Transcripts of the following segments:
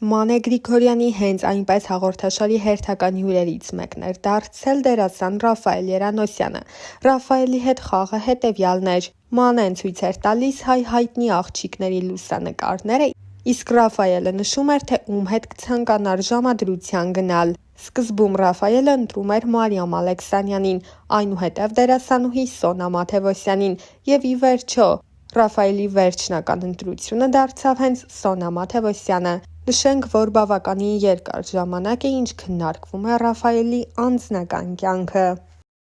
Մանե Գրիգորյանի հենց այնպես հաղորդաշարի հերթական հյուրերից մեկն էր դարձել դերասան Ռաֆայել Երանոսյանը։ Ռաֆայելի հետ խաղը հետևյալն էր. Մանեն ցույց էր տալիս հայ հայտնի աղջիկների լուսանկարները, իսկ Ռաֆայելը նշում էր, թե ում հետ կցանկանար ժամադրության գնալ։ Սկզբում Ռաֆայելը ընտրում էր Մարիամ Ալեքսանյանին, այնուհետև դերասանուհի Սոնա Մաթևոսյանին, եւ ի վերջո Ռաֆայելի վերջնական ընտրությունը դարձավ հենց Սոնա Մաթևոսյանը։ Նշենք, որ բավականին երկար ժամանակ է, ինչ քննարկվում է Ռաֆայելի անձնական կյանքը։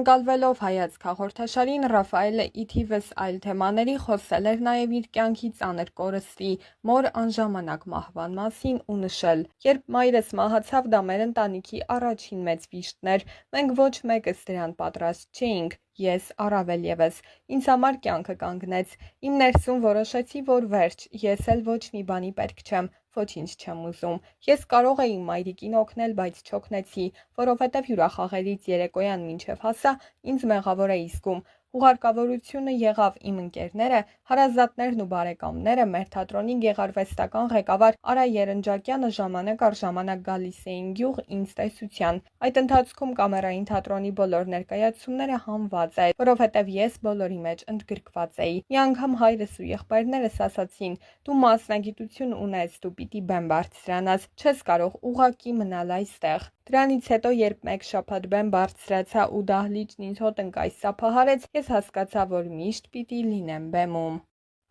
Ընկալվելով հայացք հաղորդաշարին, Ռաֆայելը ի թիվս այլ թեմաների խոսել էր նաև իր կյանքի ծանր կորստի, մոր անժամանակ մահվան մասին ու նշել. «Երբ մայրս մահացավ, դա մեր ընտանիքի առաջին մեծ վիշտն էր, մենք ոչ մեկս դրան պատրաստ չէինք, ես առավել ևս, ինձ համար կյանքը կանգնեց, իմ ներսում որոշեցի, որ վերջ, ես էլ ոչ մի բանի պետք չեմ, ոչինչ չեմ ուզում, ես կարող էի մայրիկին օգնել, բայց չօգնեցի, որովհետև հյուրախաղերից երեկոյան մինչև հասա, ինձ մեղավոր էի զգում, հուղարկավորությունը եղավ իմ ընկերները, հարազատներն ու բարեկամները, մեր թատրոնի գեղարվեստական ղեկավար Արա Երնջակյանը ժամանակ առ ժամանակ գալիս էին գյուղ ինձ տեսության, այդ ընթացքում կամերային թատրոնի բոլոր ներկայացումները հանված էր, որովհետև ես բոլորի մեջ ընդգրկված էի, մի անգամ հայրս ու եղբայրներս ասացին, դու մասնագիտություն ունես, դու պիտի բեմ բարձրանաս, չես կարող ուղղակի մնալ այստեղ։ Դրանից հետո, երբ մեկ շաբաթ բեմ բարձրացա ու դահլիճն ինձ հոտնկայ սափահարեց, ես հասկացա, որ միշտ պիտի լինեմ բեմում։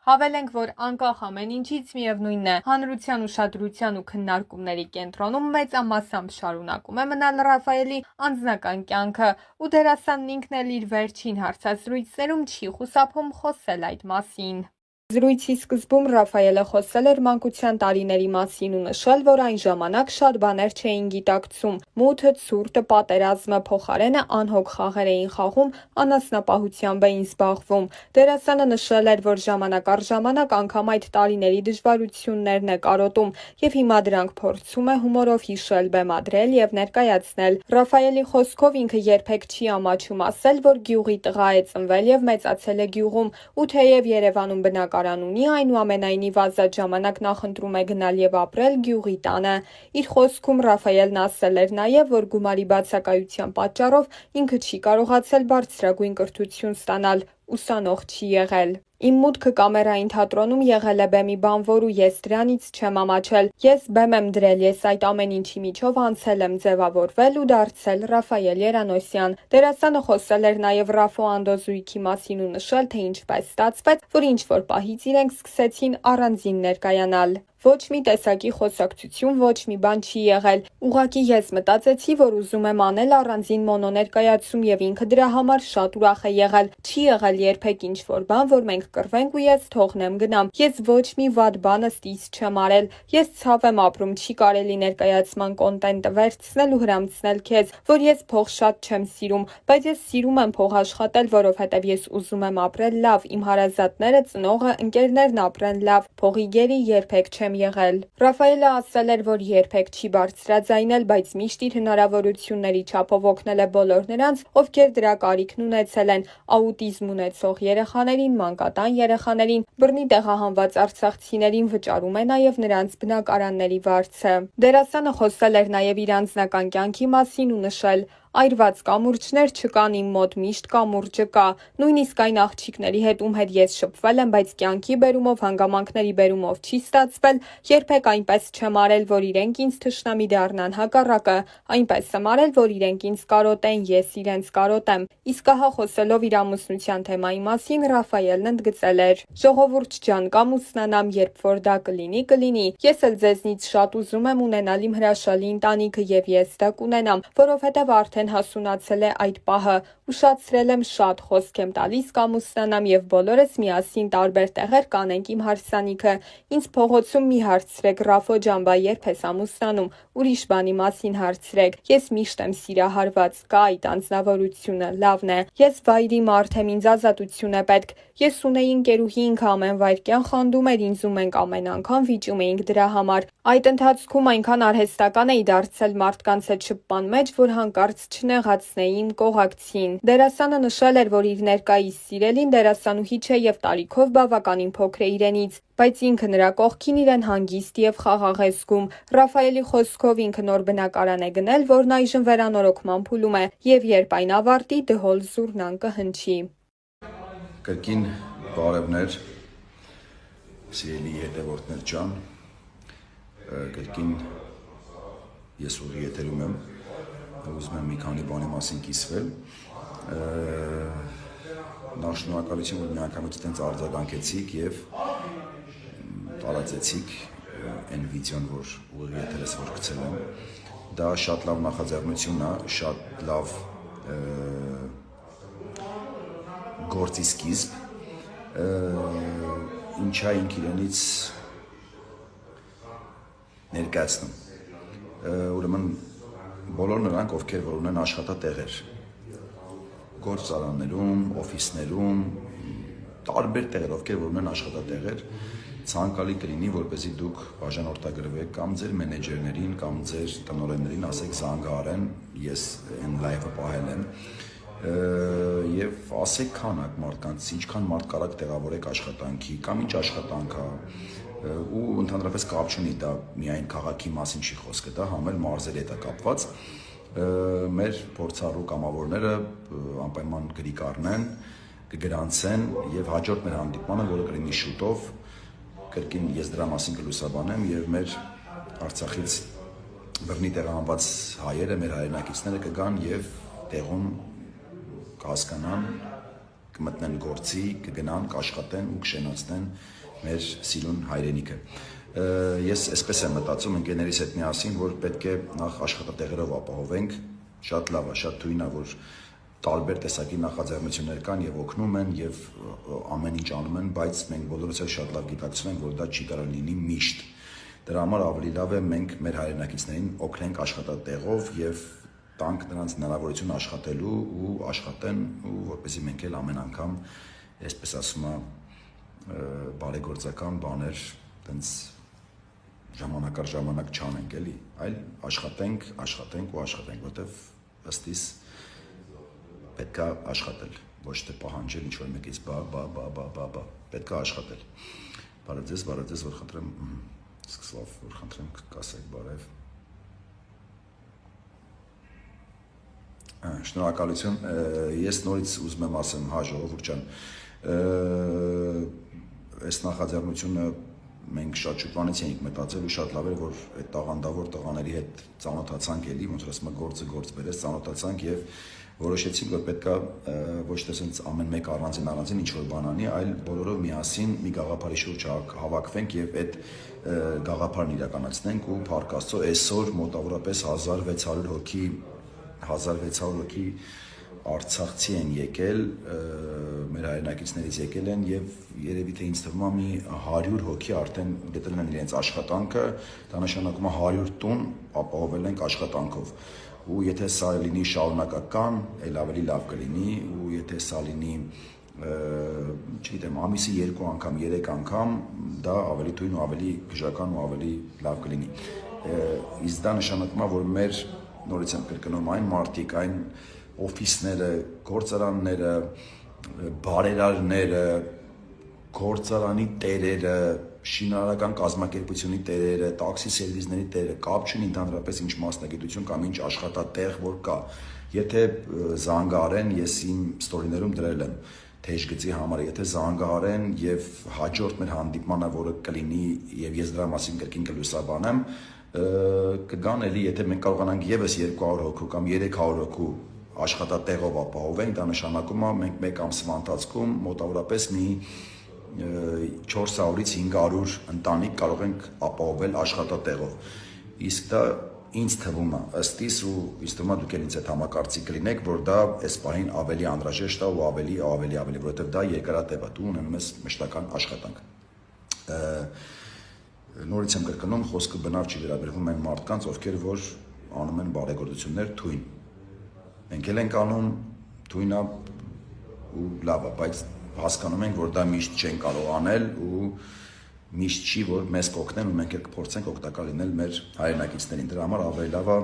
Հավելենք, որ անկախ ամեն ինչից միևնույն է, հանրության ուշադրության ու քննարկումների կենտրոնում մեծամասամբ շարունակում է մնալ Ռաֆայելի անձնական կյանքը, ու դերասանն ինքն էլ իր վերջին հարցազրույցներում չի խուսափում խոսել այդ մասին։ Զրույցի սկզբում Ռաֆայելը խոսել էր մանկության տարիների մասին ու նշել, որ այն ժամանակ շատ բաներ չէին գիտակցում, մութը, ցուրտը, պատերազմը, փոխարենը անհոգ խաղեր էին խաղում, անասնապահությամբ էին զբաղվում։ Դերասանը նշել էր, որ ժամանակ առ ժամանակ անգամ այդ տարիների դժվարություններն է կարոտում եւ հիմա դրանք փորձում է հումորով հիշել, բեմադրել եւ ներկայացնել։ Ռաֆայելի խոսքով ինքը երբեք չի ամաչում ասել, որ գյուղի տղա է, ծնվել եւ մեծացել է գյուղում, ու թեև Երևանում բնակարան ունի, այնուամենայնիվ ազատ ժամանակ նախընտրում է գնալ եւ ապրել գյուղի տանը։ Իր խոսքում Ռաֆայելն ասել էր նաեւ, որ գումարի բացակայության պատճառով ինքը չի կարողացել բարձրագույն կրթություն ստանալ, ուսանող չի եղել։ Իմ մուտքը կամերային թատրոնում եղել է բեմի բանվոր ու ես դրանից չեմ ամաչել։ Ես բեմ եմ դրել, ես այդ ամեն ինչի միջով անցել եմ, ձևավորվել ու դարձել Ռաֆայել Երանոսյան։ Դերասանը խոսել էր նաև Ռաֆո Անդոզույքի մասին ու նշել, թե ինչպես ստացվեց, որ ինչ-որ պահից իրենք սկսեցին առանձին ներկայանալ։ Ոչ մի տեսակի խոսակցություն, ոչ մի բան չի եղել։ Ուղղակի ես մտածեցի, որ ուզում եմ անել առանձին մոնոներկայացում եւ ինքը դրա համար շատ ուրախ է եղել։ Չի եղել երբեք ինչ-որ բան, որ մենք կռվենք ու ես թողնեմ գնամ։ Ես ոչ մի վատ բան ըստիս չեմ արել։ Ես ցավ եմ ապրում, չի կարելի ներկայացման կոնտենտը վերցնել ու հրամցնել քեզ, որ ես փող շատ չեմ սիրում, բայց ես սիրում եմ փող աշխատել, որովհետեւ ես ուզում եմ ապրել լավ, իմ հարազատները, ծնողը, ընկերներն ապրեն լավ, փողի գերի երբեք չեմ եղել։ Ռաֆայելը ասել էր, որ երբեք չի բարձրաձայնել, բայց միշտ իր հնարավորությունների չափով օգնել է բոլոր նրանց, ովքեր դրա կարիքն ունեցել են, աուտիզմ ունեցող երեխաներին, մանկատան երեխաներին, բռնի տեղահանված արցախցիներին վճարում է նաև նրանց բնակարանների վարձը։ Դերասանը խոսել էր նաև իր անձնական կյանքի մասին ու նշել. Այրված կամուրջներ չկան իմ մոտ, միշտ կամուրջը կա, նույնիսկ այն աղջիկների հետ, ում հետ ես շփվել եմ, բայց կյանքի բերումով, հանգամանքների բերումով չի ստացվել, երբեք այնպես չեմ արել, որ իրենք ինձ թշնամի դառնան, հակառակը, այնպես եմ արել, որ իրենք ինձ կարոտեն, ես իրենց կարոտեմ։ Իսկ ահա խոսելով իր ամուսնության թեմայի մասին, Ռաֆայելն ընդգծել էր. Ժողովուրդ ջան, կամուսնանամ, երբ որ դա կլինի, ես էլ ձեզնից շատ ուզում եմ ունենալ իմ հրաշալի ընտանիքը եւ ես դա կունենամ, որովհետեւ արդեն հասունացել է այդ պահը, ուշացրել եմ շատ, խոսք եմ տալիս կամուսնանամ եւ բոլորս միասին տարբեր տեղեր կանենք իմ հարսանիքը։ Ինձ փողոցում մի հարցրեք, Ռաֆո ջան, բա երբ ես ամուսնանում, ուրիշ բանի մասին հարցրեք։ Ես միշտ եմ սիրահարված, կա այդ անձնավորությունը, լավն է։ Ես վայրի մարդ եմ, ինձ ազատություն է պետք։ Ես ունեի ընկերուհի, ինքը ամեն վայրկյան խանդում էր ինձ ու մենք ամեն անգամ վիճում էինք դրա համար։ Այդ ընթացքում այնքան արհեստական էի դարձել մարդկանց հետ շփման մեջ, որ հանկարծ չնեղացնեին, կողակցին։ Դերասանը նշել էր, որ իր ներկայիս սիրելին դերասանուհի չէ եւ տարիքով բավականին փոքր է իրենից, բայց ինքը նրա կողքին իրեն հանգիստ եւ խաղաղ է զգում։ Ռաֆայելի խոսքով ինքը նոր բնակարան է գնել, որն այժմ վերանորոգման փուլում է, եւ երբ այն ավարտի, դհոլ զուռնան կհնչի։ Կրկին բարևներ, սիրելի հետևորդներ ջան, կրկին ես ուղի եթերում եմ, ուզում եմ մի քանի բանի մասին կիսվել, նախ շնորհակալություն, որ միանգամից այդպես արձագանքեցիք եւ տարածեցիք այն վիդեոն, որ ուղի եթերից որ գցել եմ, դա շատ լավ նախաձեռնություն է, շատ լավ գործի սկիզբ, ինչա ինք իրենից ներկայացնում, ուրեմն բոլոր նրանք, ովքեր որ ունեն աշխատատեղեր, գործարաններում, օֆիսներում, տարբեր տեղեր, ովքեր որ ունեն աշխատատեղեր, ցանկալի կլինի, որպեսզի դուք բաժանորդագրվեք կամ ձեր մենեջերներին, կամ ձեր տնօրեններին ասեք զանգահարեն, ես այն լայվը պահել եմ, եւ ասեք քանակ մարդկանց, ինչքան մարդ կարաք տեղավորեք աշխատանքի, կամ ինչ աշխատանք է, ու ընդհանրապես կապ չունի, դա միայն քաղաքի մասին չի խոսքը, դա համ էլ մարզերի հետ է կապված, մեր փորձառու կամավորները անպայման գրի կառնեն, կգրանցեն եւ հաջորդ մեր հանդիպմանը, որը կլինի շուտով, կրկին ես դրա մասին կլուսաբանեմ եւ մեր Արցախից բռնի տեղահանված հայերը, մեր հայրենակիցները կգան եւ տեղում կհասկանան, կմտնեն գործի, կգնան, կաշխատեն ու կշենացնեն մեր սիրուն հայրենիքը։ Ես այսպես եմ մտածում ընկերներիս հետ միասին, որ պետք է նախ աշխատատեղերով ապահովենք, շատ լավ է, շատ թույն է, որ տարբեր տեսակի նախաձեռնություններ կան եւ օգնում են եւ ամեն ինչ անում են, բայց մենք բոլորս էլ շատ լավ գիտակցում ենք, որ դա չի կարող լինի միշտ։ Դրա համար ավելի լավ է մենք մեր հայրենակիցներին օգնենք աշխատատեղով եւ տանք նրանց հնարավորություն աշխատելու ու աշխատեն ու որպեսզի մենք էլ ամեն անգամ, այսպես ասում եմ, բարեգործական բաներ, տենց ժամանակ առ ժամանակ չանենք էլի, այլ աշխատենք ու աշխատենք, որտեվ ըստ իս պետք է աշխատել, ոչ թե պահանջել ինչ-որ մեկից բա, պետք է աշխատել։ Բարև ձեզ, որ խնդրեմ, սկսլավ, որ խնդրեմ կասեք բարև։ Շնորհակալություն, ես նորից ուզում եմ ասեմ, հա ժողովուրդ ջան, այս նախաձեռնությունը մենք շատ շուտ բանից էինք մտածել ու շատ լավ էր, որ այդ տաղանդավոր տղաների հետ ծանոթացանք էլի, ոնց որ ասում եմ գործը գործ բերեց, ծանոթացանք եւ որոշեցինք, որ պետքա ոչ թե ասենց ամեն մեկ առանձին ինչ որ բան անի, այլ բոլորով միասին մի գաղափարի շուրջ հավաքվենք եւ այդ գաղափարն իրականացնենք ու փառք Աստծո այսօր մոտավորապես 1600 հոգի արցախցի են եկել, մեր հայրենակիցներից եկել են եւ երևի թե ինձ թվում է մի 100 հոգի արդեն գտել են իրենց աշխատանքը, դա նշանակում է 100 տուն ապահովել ենք աշխատանքով։ Ու եթե սա լինի շարունակական, էլ ավելի լավ կլինի, ու եթե սա լինի, չգիտեմ, ամիսի 2 անգամ, 3 անգամ, դա ավելի թույն ու ավելի գժական ու ավելի լավ կլինի։ Իսկ դա նշանակում է, որ մեր նորից եմ կրկնում այն մարդիկ, այն օֆիսները, գործարանները, բարերարները, գործարանի տերերը, շինարարական կազմակերպությունի տերերը, տաքսի սերվիսների տերերը, կապ չունի ընդհանրապես ինչ մասնագիտություն կամ ինչ աշխատատեղ որ կա։ Եթե զանգահարեն, ես իմ ստորիներում դրել եմ թեժ գծի համար, եթե զանգահարեն եւ հաջորդ մեր հանդիպմանը, որը կլինի եւ ես դրա մասին կրկին կլուսաբանեմ, կգան էլի, եթե մենք կարողանանք եւս 200 հոգու կամ 300 հոգու աշխատատեղով ապահովենք, դա նշանակում է մենք մեկ ամսվա ընթացքում մոտավորապես մի 400-ից 500 ընտանիք կարող ենք ապահովել աշխատատեղով։ Իսկ դա ինձ թվում է, ըստ իս ու ինձ թվում է դուք էլ ինձ հետ համակարծիք կլինեք, որ դա այս պահին ավելի անհրաժեշտ է ու ավելի, որովհետև դա երկարատև է, դու ունենում ես մշտական աշխատանք։ Նորից եմ կրկնում, խոսքը բնավ չի վերաբերվում այն մարդկանց, ովքեր որ անում են բարեգործություններ թույն։ Մենք էլ ենք անում, թույն է ու լավ է, բայց հասկանում ենք, որ դա միշտ չեն կարող անել ու միշտ չի, որ մեզ կօգնեն ու մենք էլ կփորձենք օգտակար լինել մեր հայրենակիցներին։ Դրա համար ավելի լավ է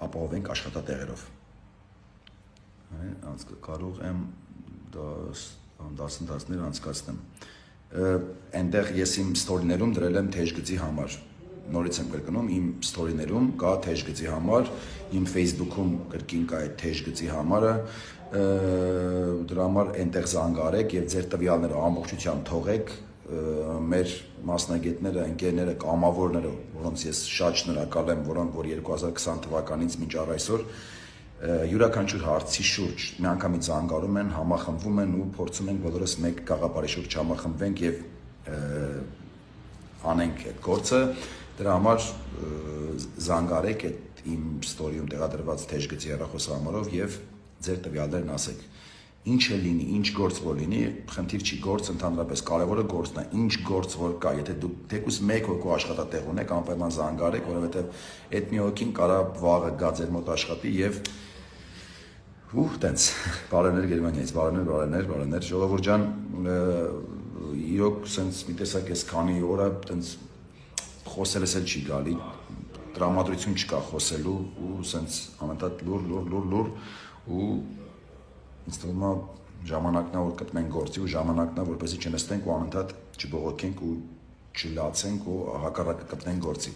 ապահովենք աշխատատեղերով։ Կարող եմ 10-10-ներ անցկացնեմ։ Այնտեղ ես իմ ստորիներում դրել եմ թեժ գծի համար։ Նորից եմ կրկնում, իմ ստորիներում կա թեժ գծի համար, իմ Facebook-ում կրկին կա այդ թեժ գծի համարը, դրա համար այնտեղ զանգարեք եւ ձեր տվյալները ամբողջությամբ թողեք, մեր մասնագետները, ընկերները, կամավորները, որոնց ես շատ շնորհակալ եմ, որոնք որ 2020 թվականից մինչ առ այսօր յուրաքանչյուր հարցի շուրջ միանգամից զանգարում են, համախմբվում են ու փորձում են բոլորս մեկ գաղափարի շուրջ համախմբվենք եւ անենք այդ գործը։ Դրա համար զանգարեք այդ իմ ստորիում տեղադրված թեժ գծի հեռախոսահամարով եւ ձեր տվյալներն ասեք։ Ինչ է լինի, ինչ գործ որ լինի, խնդիր չի, գործ ընդհանրապես կարևորը գործն է, ինչ գործ որ կա, եթե դուք թեկուզ մեկ հոգու աշխատատեղ ունեք, անպայման զանգարեք, որովհետեւ այդ մի հոգին կարա վաղը գա ձեր մոտ աշխատի եւ տենց բարերներ Գերմանիայից, բարերներ, ժողովուրդ ջան, իրոք սենց մի տեսակ էս քանի օր է տենց խոսելս էլ չի գալի, տրամադրություն չկա խոսելու ու սենց անընդհատ լուր ու ինձ թվում է ժամանակն է որ կպնենք գործի ու ժամանակն է որպեսզի չնստենք ու անընդհատ չբողոքենք ու չլացենք ու հակառակը կպնենք գործի։